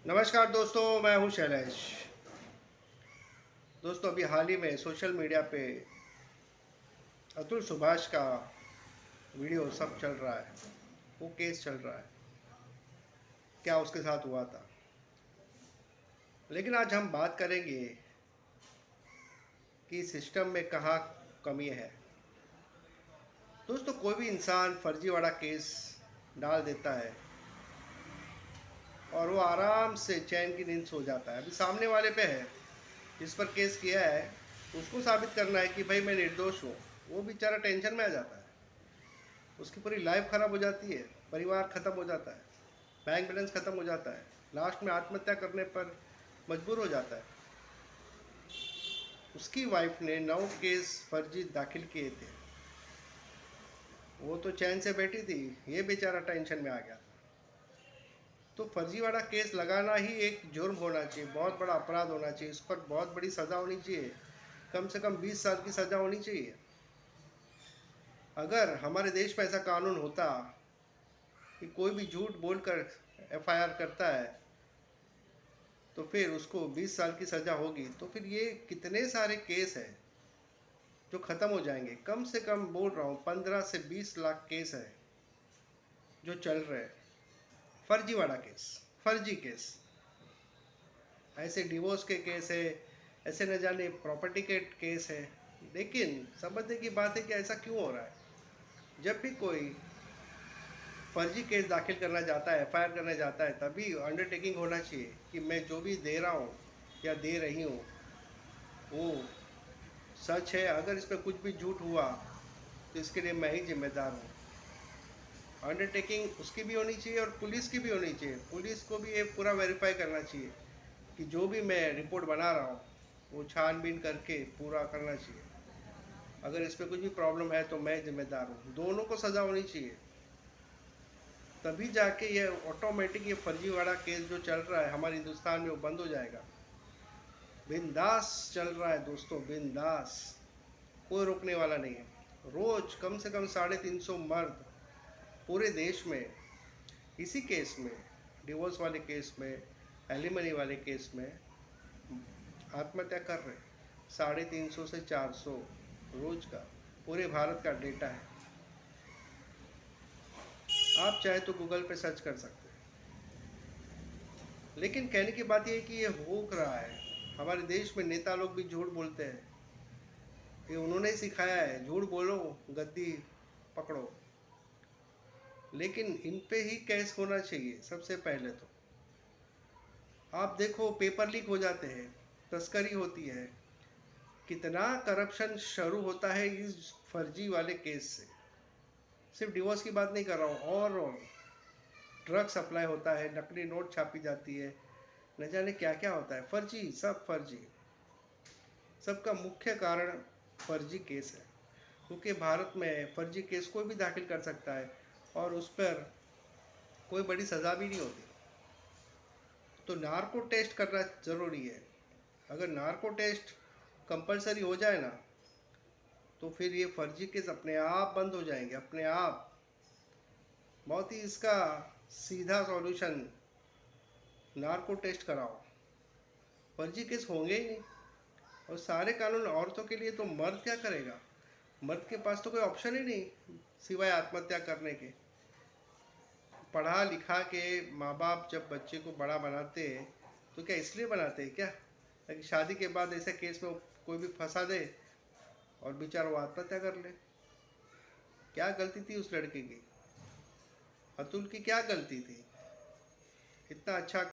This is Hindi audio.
नमस्कार दोस्तों, मैं हूं शैलेश। दोस्तों, अभी हाल ही में सोशल मीडिया पे अतुल सुभाष का वीडियो सब चल रहा है। वो केस चल रहा है, क्या उसके साथ हुआ था। लेकिन आज हम बात करेंगे कि सिस्टम में कहाँ कमी है। दोस्तों, कोई भी इंसान फर्जीवाड़ा केस डाल देता है और वो आराम से चैन की नींद सो जाता है। अभी सामने वाले पे है, जिस पर केस किया है, उसको साबित करना है कि भाई मैं निर्दोष हूँ। वो बेचारा टेंशन में आ जाता है, उसकी पूरी लाइफ ख़राब हो जाती है, परिवार ख़त्म हो जाता है, बैंक बैलेंस ख़त्म हो जाता है, लास्ट में आत्महत्या करने पर मजबूर हो जाता है। उसकी वाइफ ने 9 केस फर्जी दाखिल किए थे। वो तो चैन से बैठी थी, ये बेचारा टेंशन में आ गया था। तो फर्जीवाड़ा केस लगाना ही एक जुर्म होना चाहिए, बहुत बड़ा अपराध होना चाहिए, इस पर बहुत बड़ी सज़ा होनी चाहिए। कम से कम 20 साल की सज़ा होनी चाहिए। अगर हमारे देश में ऐसा कानून होता कि कोई भी झूठ बोलकर एफआईआर करता है तो फिर उसको 20 साल की सज़ा होगी, तो फिर ये कितने सारे केस हैं जो ख़त्म हो जाएंगे। कम से कम बोल रहा हूँ 15 से 20 लाख केस है जो चल रहे हैं। फर्जीवाड़ा केस, फर्जी केस, ऐसे डिवोर्स के केस है, ऐसे न जाने प्रॉपर्टी के केस है। लेकिन समझने की बात है कि ऐसा क्यों हो रहा है। जब भी कोई फर्जी केस दाखिल करना चाहता है, एफआईआर करना चाहता है, तभी अंडरटेकिंग होना चाहिए कि मैं जो भी दे रहा हूँ या दे रही हूँ वो सच है। अगर इसमें कुछ भी झूठ हुआ तो इसके लिए मैं ही जिम्मेदार हूँ। अंडरटेकिंग उसकी भी होनी चाहिए और पुलिस की भी होनी चाहिए। पुलिस को भी ये पूरा वेरीफाई करना चाहिए कि जो भी मैं रिपोर्ट बना रहा हूँ वो छानबीन करके पूरा करना चाहिए। अगर इसमें कुछ भी प्रॉब्लम है तो मैं जिम्मेदार हूँ। दोनों को सज़ा होनी चाहिए, तभी जाके ये ऑटोमेटिक ये फर्जीवाड़ा केस जो चल रहा है हमारे हिंदुस्तान में वो बंद हो जाएगा। बिंदास चल रहा है दोस्तों, बिंदास, कोई रोकने वाला नहीं है। रोज कम से कम 350 मर्द पूरे देश में इसी केस में, डिवोर्स वाले केस में, एलिमनी वाले केस में आत्महत्या कर रहे हैं। 350 से 400 रोज का, पूरे भारत का डेटा है। आप चाहे तो गूगल पे सर्च कर सकते हैं। लेकिन कहने की बात यह है कि ये हो रहा है। हमारे देश में नेता लोग भी झूठ बोलते हैं, ये उन्होंने ही सिखाया है, झूठ बोलो गद्दी पकड़ो। लेकिन इन पे ही केस होना चाहिए सबसे पहले। तो आप देखो, पेपर लीक हो जाते हैं, तस्करी होती है, कितना करप्शन शुरू होता है इस फर्जी वाले केस से। सिर्फ डिवोर्स की बात नहीं कर रहा हूँ, और ड्रग सप्लाई होता है, नकली नोट छापी जाती है, न जाने क्या क्या होता है। फर्जी, सब फर्जी। सबका मुख्य कारण फर्जी केस है, क्योंकि भारत में फर्जी केस कोई भी दाखिल कर सकता है और उस पर कोई बड़ी सज़ा भी नहीं होती। तो नार्को टेस्ट करना ज़रूरी है। अगर नार्को टेस्ट कंपलसरी हो जाए ना, तो फिर ये फर्जी केस अपने आप बंद हो जाएंगे, अपने आप। बहुत ही इसका सीधा सॉल्यूशन, नार्को टेस्ट कराओ, फर्जी केस होंगे ही नहीं। और सारे कानून औरतों के लिए, तो मर्द क्या करेगा। मर्द के पास तो कोई ऑप्शन ही नहीं सिवाय आत्महत्या करने के। पढ़ा लिखा के माँ बाप जब बच्चे को बड़ा बनाते हैं तो क्या इसलिए बनाते हैं क्या, ताकि शादी के बाद ऐसे केस में कोई भी फंसा दे और बेचारा वो आत्महत्या कर ले। क्या गलती थी उस लड़के की, अतुल की क्या गलती थी। इतना अच्छा